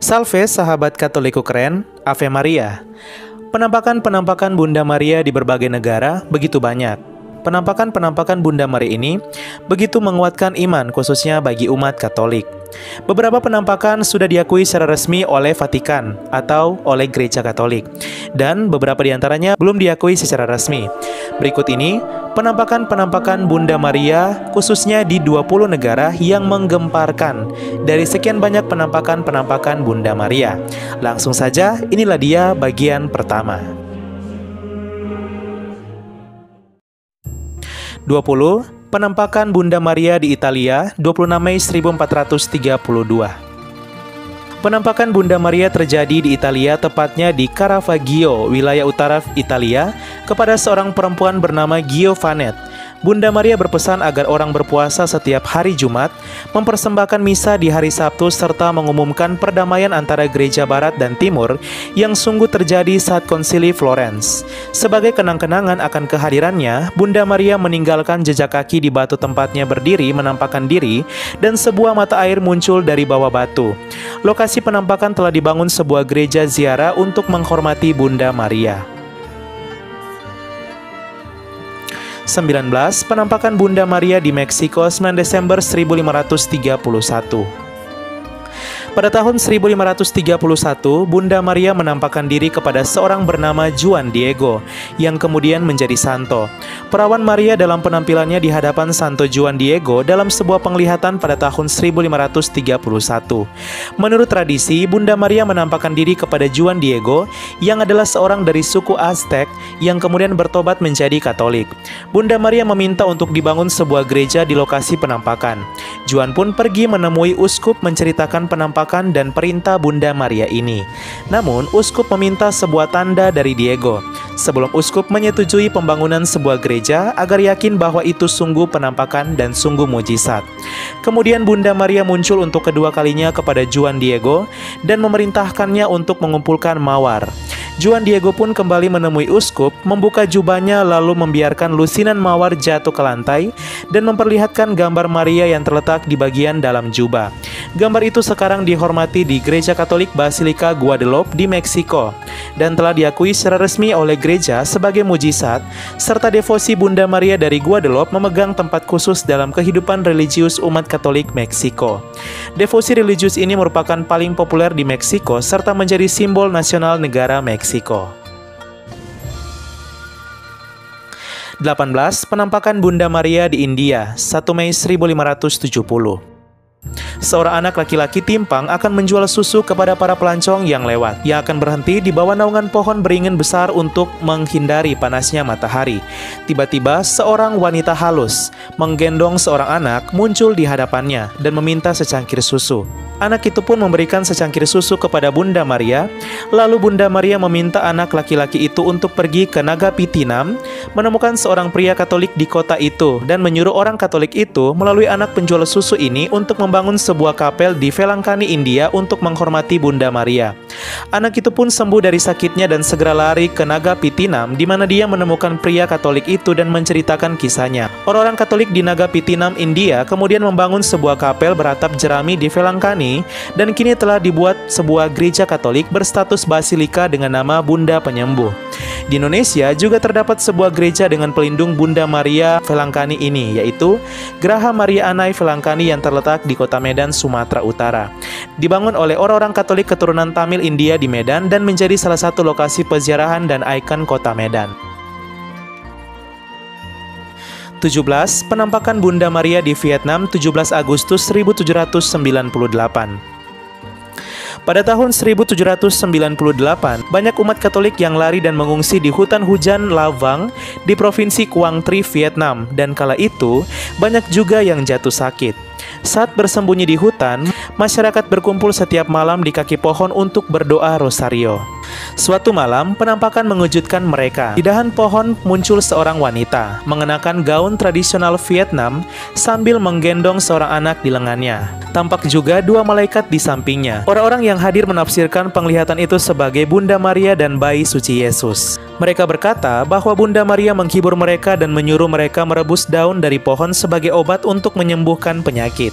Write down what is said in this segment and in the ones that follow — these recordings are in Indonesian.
Salve sahabat Katoliku keren, Ave Maria. Penampakan-penampakan Bunda Maria di berbagai negara begitu banyak. Penampakan-penampakan Bunda Maria ini begitu menguatkan iman khususnya bagi umat Katolik. Beberapa penampakan sudah diakui secara resmi oleh Vatikan atau oleh Gereja Katolik, dan beberapa diantaranya belum diakui secara resmi. Berikut ini penampakan-penampakan Bunda Maria khususnya di 20 negara yang menggemparkan dari sekian banyak penampakan-penampakan Bunda Maria. Langsung saja, inilah dia bagian pertama. 20. Penampakan Bunda Maria di Italia, 26 Mei 1432. Penampakan Bunda Maria terjadi di Italia, tepatnya di Caravaggio, wilayah utara Italia, kepada seorang perempuan bernama Giovanet. Bunda Maria berpesan agar orang berpuasa setiap hari Jumat, mempersembahkan misa di hari Sabtu, serta mengumumkan perdamaian antara gereja Barat dan Timur yang sungguh terjadi saat Konsili Florence. Sebagai kenang-kenangan akan kehadirannya, Bunda Maria meninggalkan jejak kaki di batu tempatnya berdiri menampakkan diri, dan sebuah mata air muncul dari bawah batu. Lokasi penampakan telah dibangun sebuah gereja ziarah untuk menghormati Bunda Maria. 19. Penampakan Bunda Maria di Meksiko, 9 Desember 1531. Pada tahun 1531, Bunda Maria menampakkan diri kepada seorang bernama Juan Diego, yang kemudian menjadi santo. Perawan Maria dalam penampilannya di hadapan Santo Juan Diego dalam sebuah penglihatan pada tahun 1531. Menurut tradisi, Bunda Maria menampakkan diri kepada Juan Diego, yang adalah seorang dari suku Aztec, yang kemudian bertobat menjadi Katolik. Bunda Maria meminta untuk dibangun sebuah gereja di lokasi penampakan. Juan pun pergi menemui uskup menceritakan penampakan dan perintah Bunda Maria ini. Namun, uskup meminta sebuah tanda dari Diego. Sebelum uskup menyetujui pembangunan sebuah gereja agar yakin bahwa itu sungguh penampakan dan sungguh mujizat. Kemudian Bunda Maria muncul untuk kedua kalinya kepada Juan Diego dan memerintahkannya untuk mengumpulkan mawar. Juan Diego pun kembali menemui uskup, membuka jubahnya lalu membiarkan lusinan mawar jatuh ke lantai dan memperlihatkan gambar Maria yang terletak di bagian dalam jubah. Gambar itu sekarang dihormati di Gereja Katolik Basilika Guadalupe di Meksiko dan telah diakui secara resmi oleh gereja sebagai mujizat, serta devosi Bunda Maria dari Guadalupe memegang tempat khusus dalam kehidupan religius umat Katolik Meksiko. Devosi religius ini merupakan paling populer di Meksiko serta menjadi simbol nasional negara Meksiko. 18. Penampakan Bunda Maria di India, 1 Mei 1570. Seorang anak laki-laki timpang akan menjual susu kepada para pelancong yang lewat, yang akan berhenti di bawah naungan pohon beringin besar untuk menghindari panasnya matahari. Tiba-tiba seorang wanita halus menggendong seorang anak muncul di hadapannya dan meminta secangkir susu. Anak itu pun memberikan secangkir susu kepada Bunda Maria. Lalu Bunda Maria meminta anak laki-laki itu untuk pergi ke Nagapattinam, menemukan seorang pria Katolik di kota itu, dan menyuruh orang Katolik itu melalui anak penjual susu ini untuk membangun sebuah kapel di Velankani, India untuk menghormati Bunda Maria. Anak itu pun sembuh dari sakitnya dan segera lari ke Nagapattinam, di mana dia menemukan pria Katolik itu dan menceritakan kisahnya. Orang-orang Katolik di Nagapattinam, India kemudian membangun sebuah kapel beratap jerami di Velankani, dan kini telah dibuat sebuah gereja Katolik berstatus basilika dengan nama Bunda Penyembuh. Di Indonesia juga terdapat sebuah gereja dengan pelindung Bunda Maria Velankani ini, yaitu Geraha Maria Anai Velankani yang terletak di Kota Medan, Sumatera Utara. Dibangun oleh orang-orang Katolik keturunan Tamil India di Medan dan menjadi salah satu lokasi peziarahan dan ikon Kota Medan. 17. Penampakan Bunda Maria di Vietnam, 17 Agustus 1798. Pada tahun 1798, banyak umat Katolik yang lari dan mengungsi di hutan hujan Lavang di Provinsi Quang Tri, Vietnam, dan kala itu banyak juga yang jatuh sakit. Saat bersembunyi di hutan, masyarakat berkumpul setiap malam di kaki pohon untuk berdoa rosario. Suatu malam, penampakan mengejutkan mereka. Di dahan pohon muncul seorang wanita, mengenakan gaun tradisional Vietnam sambil menggendong seorang anak di lengannya. Tampak juga dua malaikat di sampingnya. Orang-orang yang hadir menafsirkan penglihatan itu sebagai Bunda Maria dan bayi suci Yesus. Mereka berkata bahwa Bunda Maria menghibur mereka dan menyuruh mereka merebus daun dari pohon sebagai obat untuk menyembuhkan penyakit.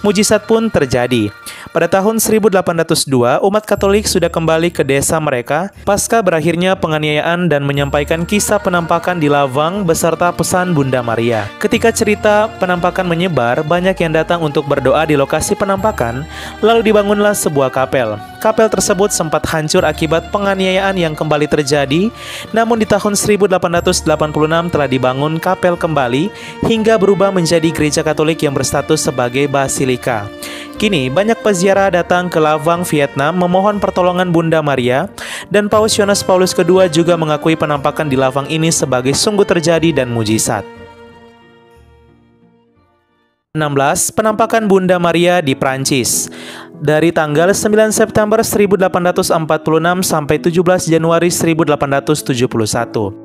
Mujizat pun terjadi. Pada tahun 1802, umat Katolik sudah kembali ke desa mereka pasca berakhirnya penganiayaan dan menyampaikan kisah penampakan di Lavang beserta pesan Bunda Maria. Ketika cerita penampakan menyebar, banyak yang datang untuk berdoa di lokasi penampakan, lalu dibangunlah sebuah kapel. Kapel tersebut sempat hancur akibat penganiayaan yang kembali terjadi, namun di tahun 1886 telah dibangun kapel kembali hingga berubah menjadi gereja Katolik yang berstatus sebagai basilika. Kini banyak peziarah datang ke Lavang, Vietnam memohon pertolongan Bunda Maria, dan Paus Yohanes Paulus II juga mengakui penampakan di Lavang ini sebagai sungguh terjadi dan mujizat. 16. Penampakan Bunda Maria di Prancis. Dari tanggal 9 September 1846 sampai 17 Januari 1871.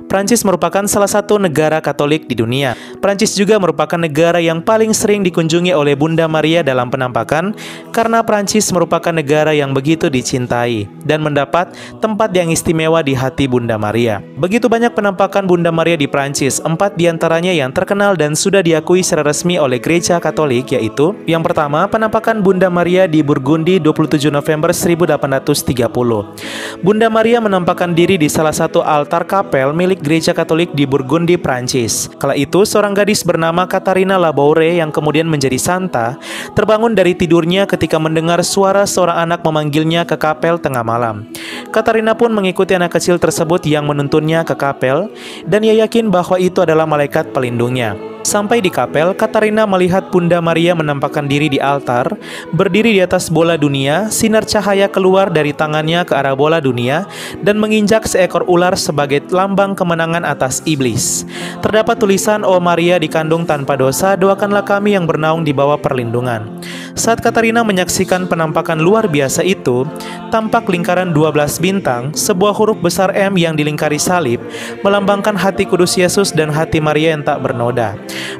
Prancis merupakan salah satu negara Katolik di dunia. Prancis juga merupakan negara yang paling sering dikunjungi oleh Bunda Maria dalam penampakan karena Prancis merupakan negara yang begitu dicintai dan mendapat tempat yang istimewa di hati Bunda Maria. Begitu banyak penampakan Bunda Maria di Prancis, 4 diantaranya yang terkenal dan sudah diakui secara resmi oleh Gereja Katolik, yaitu yang pertama, penampakan Bunda Maria di Burgundi 27 November 1830. Bunda Maria menampakkan diri di salah satu altar kapel milik Gereja Katolik di Burgundi, Prancis. Kala itu, seorang gadis bernama Katarina Laboure yang kemudian menjadi santa, terbangun dari tidurnya ketika mendengar suara seorang anak memanggilnya ke kapel tengah malam. Katarina pun mengikuti anak kecil tersebut yang menuntunnya ke kapel, dan ia yakin bahwa itu adalah malaikat pelindungnya. Sampai di kapel, Katarina melihat Bunda Maria menampakkan diri di altar, berdiri di atas bola dunia, sinar cahaya keluar dari tangannya ke arah bola dunia, dan menginjak seekor ular sebagai lambang kemenangan atas iblis. Terdapat tulisan, "Oh Maria dikandung tanpa dosa, doakanlah kami yang bernaung di bawah perlindungan." Saat Katarina menyaksikan penampakan luar biasa itu, tampak lingkaran 12 bintang, sebuah huruf besar M yang dilingkari salib, melambangkan hati kudus Yesus dan hati Maria yang tak bernoda.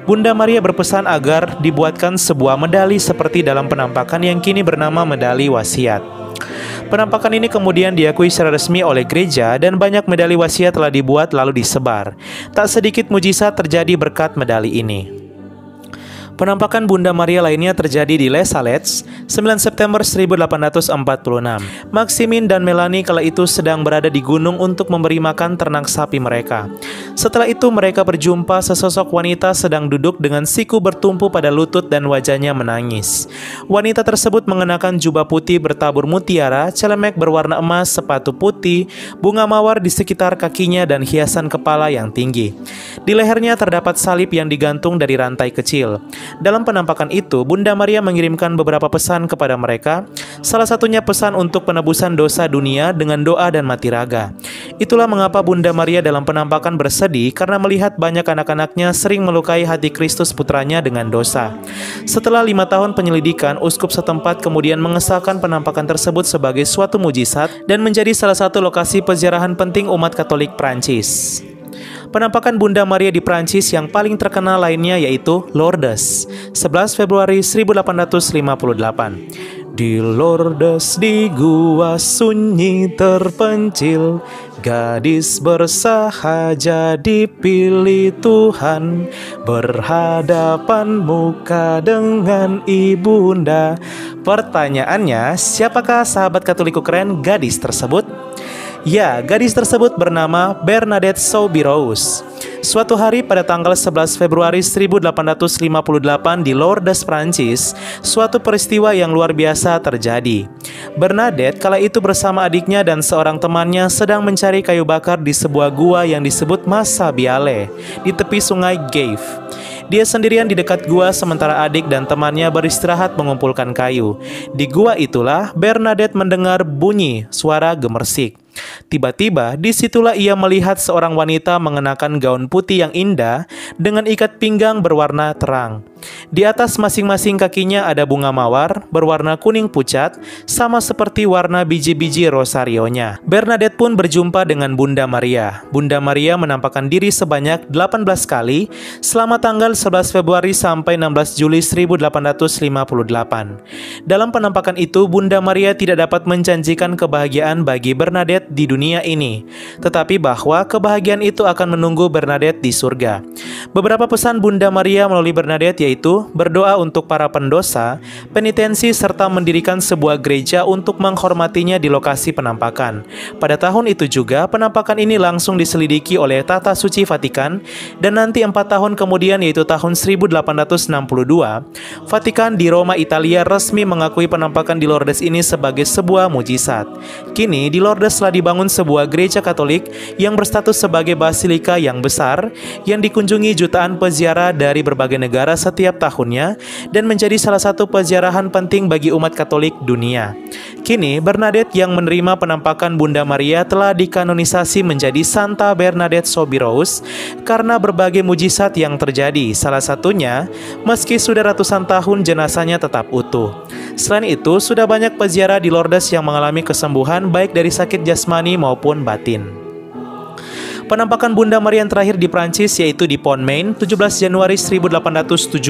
Bunda Maria berpesan agar dibuatkan sebuah medali seperti dalam penampakan yang kini bernama medali wasiat. Penampakan ini kemudian diakui secara resmi oleh gereja dan banyak medali wasiat telah dibuat lalu disebar. Tak sedikit mujizat terjadi berkat medali ini. Penampakan Bunda Maria lainnya terjadi di Les Salets, 9 September 1846. Maximin dan Melanie kala itu sedang berada di gunung untuk memberi makan ternak sapi mereka. Setelah itu mereka berjumpa sesosok wanita sedang duduk dengan siku bertumpu pada lutut dan wajahnya menangis. Wanita tersebut mengenakan jubah putih bertabur mutiara, celemek berwarna emas, sepatu putih, bunga mawar di sekitar kakinya dan hiasan kepala yang tinggi. Di lehernya terdapat salib yang digantung dari rantai kecil. Dalam penampakan itu, Bunda Maria mengirimkan beberapa pesan kepada mereka. Salah satunya pesan untuk penebusan dosa dunia dengan doa dan mati raga. Itulah mengapa Bunda Maria dalam penampakan bersedih karena melihat banyak anak-anaknya sering melukai hati Kristus putranya dengan dosa. Setelah 5 tahun penyelidikan, uskup setempat kemudian mengesahkan penampakan tersebut sebagai suatu mujizat dan menjadi salah satu lokasi peziarahan penting umat Katolik Prancis. Penampakan Bunda Maria di Prancis yang paling terkenal lainnya yaitu Lourdes, 11 Februari 1858. Di Lourdes, di gua sunyi terpencil, gadis bersahaja dipilih Tuhan, berhadapan muka dengan ibunda. Pertanyaannya, siapakah sahabat Katolik keren gadis tersebut? Ya, gadis tersebut bernama Bernadette Soubirous. Suatu hari pada tanggal 11 Februari 1858 di Lourdes, Prancis, suatu peristiwa yang luar biasa terjadi. Bernadette kala itu bersama adiknya dan seorang temannya sedang mencari kayu bakar di sebuah gua yang disebut Massa Biale di tepi sungai Gave. Dia sendirian di dekat gua sementara adik dan temannya beristirahat mengumpulkan kayu. Di gua itulah Bernadette mendengar bunyi suara gemersik. Tiba-tiba disitulah ia melihat seorang wanita mengenakan gaun putih yang indah dengan ikat pinggang berwarna terang. Di atas masing-masing kakinya ada bunga mawar berwarna kuning pucat, sama seperti warna biji-biji rosarionya. Bernadette pun berjumpa dengan Bunda Maria. Bunda Maria menampakkan diri sebanyak 18 kali selama tanggal 11 Februari sampai 16 Juli 1858. Dalam penampakan itu, Bunda Maria tidak dapat menjanjikan kebahagiaan bagi Bernadette di dunia ini, tetapi bahwa kebahagiaan itu akan menunggu Bernadette di surga. Beberapa pesan Bunda Maria melalui Bernadette yaitu berdoa untuk para pendosa, penitensi, serta mendirikan sebuah gereja untuk menghormatinya di lokasi penampakan. Pada tahun itu juga, penampakan ini langsung diselidiki oleh Tata Suci Vatikan, dan nanti 4 tahun kemudian yaitu tahun 1862, Vatikan di Roma, Italia resmi mengakui penampakan di Lourdes ini sebagai sebuah mujizat. Kini di Lourdes telah dibangun sebuah gereja Katolik yang berstatus sebagai basilika yang besar yang dikunjungi jutaan peziarah dari berbagai negara setiap tahunnya dan menjadi salah satu peziarahan penting bagi umat Katolik dunia. Kini Bernadette yang menerima penampakan Bunda Maria telah dikanonisasi menjadi Santa Bernadette Soubirous karena berbagai mujizat yang terjadi. Salah satunya, meski sudah ratusan tahun jenazahnya tetap utuh. Selain itu, sudah banyak peziarah di Lourdes yang mengalami kesembuhan baik dari sakit jasmani maupun batin. Penampakan Bunda Maria yang terakhir di Prancis yaitu di Pont-Main, 17 Januari 1871.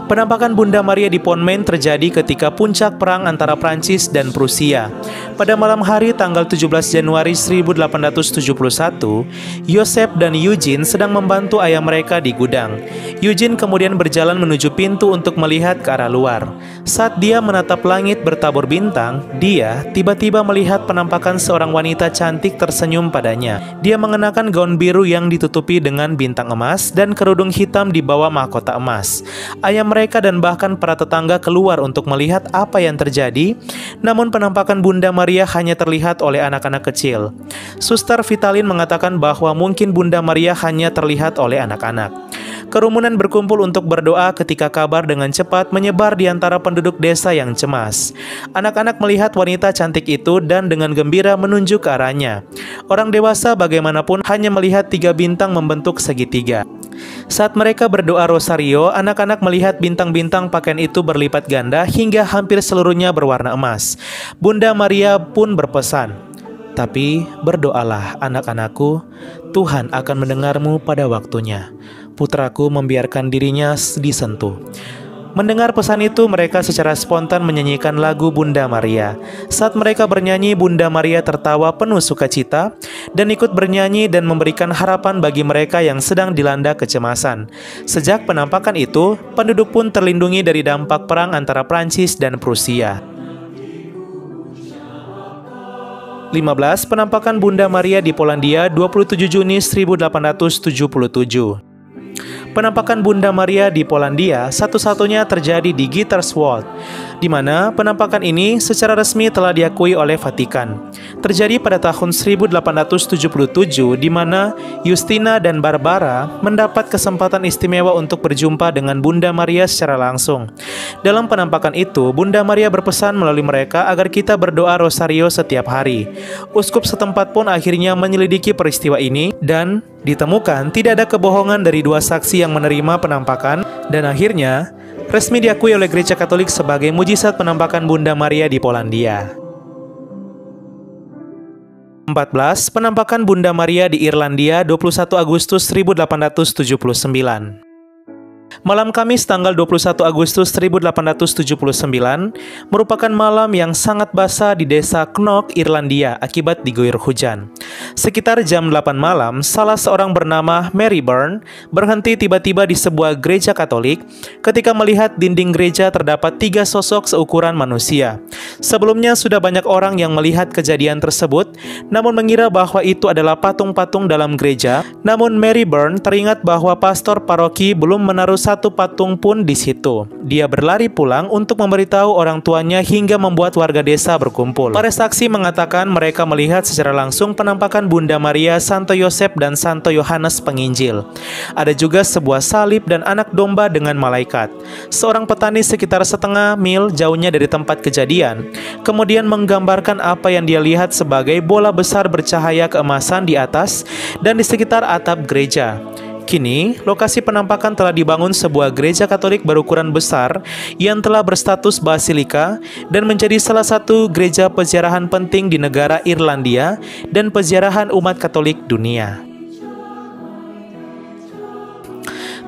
Penampakan Bunda Maria di Pont-Main terjadi ketika puncak perang antara Prancis dan Prusia. Pada malam hari tanggal 17 Januari 1871, Joseph dan Eugene sedang membantu ayah mereka di gudang. Eugene kemudian berjalan menuju pintu untuk melihat ke arah luar. Saat dia menatap langit bertabur bintang, dia tiba-tiba melihat penampakan seorang wanita cantik tersenyum padanya. Dia mengenakan gaun biru yang ditutupi dengan bintang emas dan kerudung hitam di bawah mahkota emas. Ayah mereka dan bahkan para tetangga keluar untuk melihat apa yang terjadi, namun penampakan Bunda Maria hanya terlihat oleh anak-anak kecil. Suster Vitalin mengatakan bahwa mungkin Bunda Maria hanya terlihat oleh anak-anak. Kerumunan berkumpul untuk berdoa ketika kabar dengan cepat menyebar di antara penduduk desa yang cemas. Anak-anak melihat wanita cantik itu dan dengan gembira menunjuk ke arahnya. Orang dewasa bagaimanapun hanya melihat 3 bintang membentuk segitiga. Saat mereka berdoa rosario, anak-anak melihat bintang-bintang pakaian itu berlipat ganda hingga hampir seluruhnya berwarna emas. Bunda Maria pun berpesan, "Tapi berdoalah anak-anakku, Tuhan akan mendengarmu pada waktunya." Putraku membiarkan dirinya disentuh. Mendengar pesan itu, mereka secara spontan menyanyikan lagu Bunda Maria. Saat mereka bernyanyi, Bunda Maria tertawa penuh sukacita dan ikut bernyanyi dan memberikan harapan bagi mereka yang sedang dilanda kecemasan. Sejak penampakan itu, penduduk pun terlindungi dari dampak perang antara Prancis dan Prusia. 15. Penampakan Bunda Maria di Polandia 27 Juni 1877. Penampakan Bunda Maria di Polandia satu-satunya terjadi di Gitterswald, di mana penampakan ini secara resmi telah diakui oleh Vatikan. Terjadi pada tahun 1877, di mana Justina dan Barbara mendapat kesempatan istimewa untuk berjumpa dengan Bunda Maria secara langsung. Dalam penampakan itu, Bunda Maria berpesan melalui mereka agar kita berdoa rosario setiap hari. Uskup setempat pun akhirnya menyelidiki peristiwa ini dan ditemukan tidak ada kebohongan dari 2 saksi yang menerima penampakan, dan akhirnya resmi diakui oleh Gereja Katolik sebagai mujizat penampakan Bunda Maria di Polandia. 14. Penampakan Bunda Maria di Irlandia 21 Agustus 1879. Malam Kamis tanggal 21 Agustus 1879 merupakan malam yang sangat basah di desa Knock, Irlandia akibat diguyur hujan. Sekitar jam 8 malam, salah seorang bernama Mary Byrne berhenti tiba-tiba di sebuah gereja Katolik ketika melihat dinding gereja terdapat 3 sosok seukuran manusia. Sebelumnya sudah banyak orang yang melihat kejadian tersebut, namun mengira bahwa itu adalah patung-patung dalam gereja. Namun Mary Byrne teringat bahwa pastor paroki belum menaruh satu patung pun di situ. Dia berlari pulang untuk memberitahu orang tuanya hingga membuat warga desa berkumpul. Para saksi mengatakan mereka melihat secara langsung penampakan Bunda Maria, Santo Yosef, dan Santo Yohanes Penginjil. Ada juga sebuah salib dan anak domba dengan malaikat. Seorang petani sekitar setengah mil jauhnya dari tempat kejadian kemudian menggambarkan apa yang dia lihat sebagai bola besar bercahaya keemasan di atas dan di sekitar atap gereja. Kini, lokasi penampakan telah dibangun sebuah gereja Katolik berukuran besar yang telah berstatus basilika dan menjadi salah satu gereja peziarahan penting di negara Irlandia dan peziarahan umat Katolik dunia.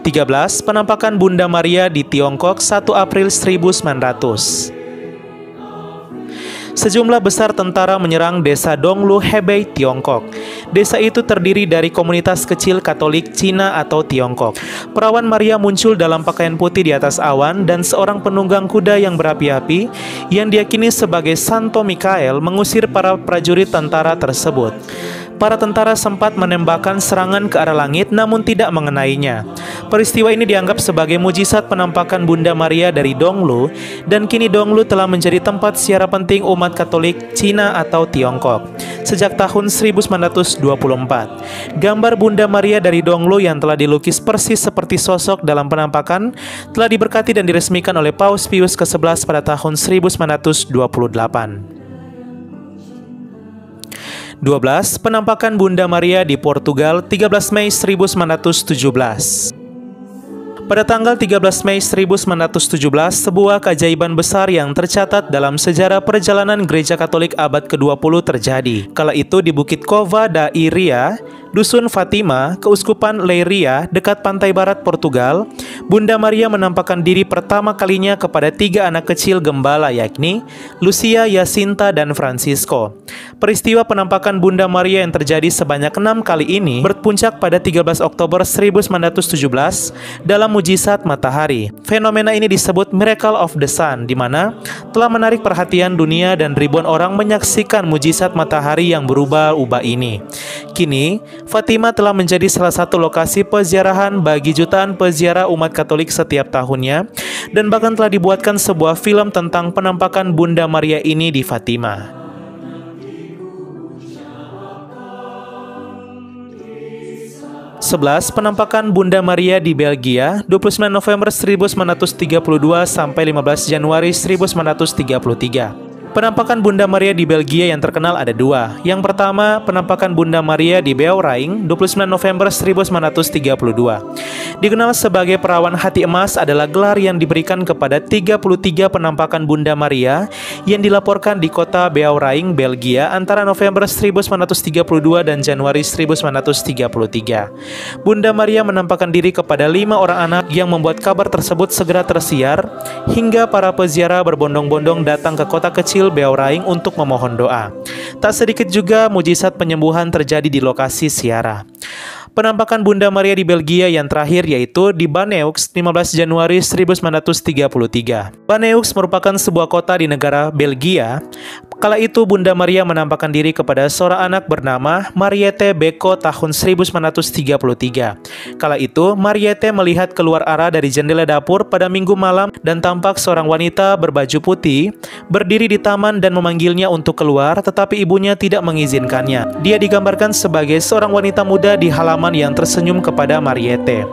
13. Penampakan Bunda Maria di Tiongkok 1 April 1900. Sejumlah besar tentara menyerang desa Donglu, Hebei, Tiongkok. Desa itu terdiri dari komunitas kecil Katolik Cina atau Tiongkok. Perawan Maria muncul dalam pakaian putih di atas awan dan seorang penunggang kuda yang berapi-api yang diyakini sebagai Santo Mikael mengusir para prajurit tentara tersebut. Para tentara sempat menembakkan serangan ke arah langit namun tidak mengenainya. Peristiwa ini dianggap sebagai mujizat penampakan Bunda Maria dari Donglu, dan kini Donglu telah menjadi tempat ziarah penting umat Katolik Cina atau Tiongkok sejak tahun 1924. Gambar Bunda Maria dari Donglu yang telah dilukis persis seperti sosok dalam penampakan telah diberkati dan diresmikan oleh Paus Pius ke-11 pada tahun 1928. 12. Penampakan Bunda Maria di Portugal 13 Mei 1917. Pada tanggal 13 Mei 1917, sebuah keajaiban besar yang tercatat dalam sejarah perjalanan Gereja Katolik abad ke-20 terjadi. Kala itu di Bukit Cova da Iria, Dusun Fatima, Keuskupan Leiria, dekat pantai barat Portugal, Bunda Maria menampakkan diri pertama kalinya kepada 3 anak kecil gembala, yakni Lucia, Jacinta, dan Francisco. Peristiwa penampakan Bunda Maria yang terjadi sebanyak 6 kali ini berpuncak pada 13 Oktober 1917 dalam mujizat matahari. Fenomena ini disebut Miracle of the Sun, di mana telah menarik perhatian dunia dan ribuan orang menyaksikan mujizat matahari yang berubah-ubah ini. Kini, Fatima telah menjadi salah satu lokasi peziarahan bagi jutaan peziarah umat Katolik setiap tahunnya, dan bahkan telah dibuatkan sebuah film tentang penampakan Bunda Maria ini di Fatima. 11. Penampakan Bunda Maria di Belgia 29 November 1932 sampai 15 Januari 1933. Penampakan Bunda Maria di Belgia yang terkenal ada 2. Yang pertama, penampakan Bunda Maria di Beauraing 29 November 1932. Dikenal sebagai perawan hati emas adalah gelar yang diberikan kepada 33 penampakan Bunda Maria yang dilaporkan di kota Beauraing, Belgia antara November 1932 dan Januari 1933. Bunda Maria menampakkan diri kepada 5 orang anak yang membuat kabar tersebut segera tersiar hingga para peziarah berbondong-bondong datang ke kota kecil Beauraing untuk memohon doa. Tak sedikit juga mujizat penyembuhan terjadi di lokasi ziarah. Penampakan Bunda Maria di Belgia yang terakhir yaitu di Banneux 15 Januari 1933. Banneux merupakan sebuah kota di negara Belgia. Kala itu Bunda Maria menampakkan diri kepada seorang anak bernama Mariette Beko tahun 1933. Kala itu Mariette melihat keluar arah dari jendela dapur pada minggu malam dan tampak seorang wanita berbaju putih berdiri di taman dan memanggilnya untuk keluar, tetapi ibunya tidak mengizinkannya. Dia digambarkan sebagai seorang wanita muda di halaman yang tersenyum kepada Mariette.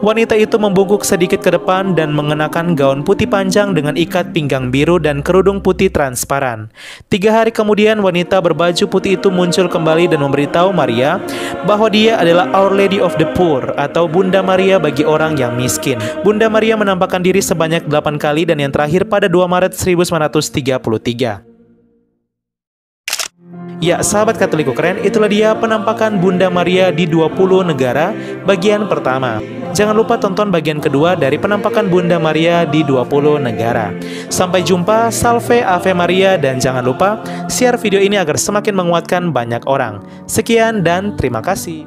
Wanita itu membungkuk sedikit ke depan dan mengenakan gaun putih panjang dengan ikat pinggang biru dan kerudung putih transparan. 3 hari kemudian wanita berbaju putih itu muncul kembali dan memberitahu Maria bahwa dia adalah Our Lady of the Poor atau Bunda Maria bagi orang yang miskin. Bunda Maria menampakkan diri sebanyak 8 kali dan yang terakhir pada 2 Maret 1933. Ya, sahabat Katoliku keren, itulah dia penampakan Bunda Maria di 20 negara bagian pertama. Jangan lupa tonton bagian kedua dari penampakan Bunda Maria di 20 negara. Sampai jumpa, Salve Ave Maria, dan jangan lupa share video ini agar semakin menguatkan banyak orang. Sekian dan terima kasih.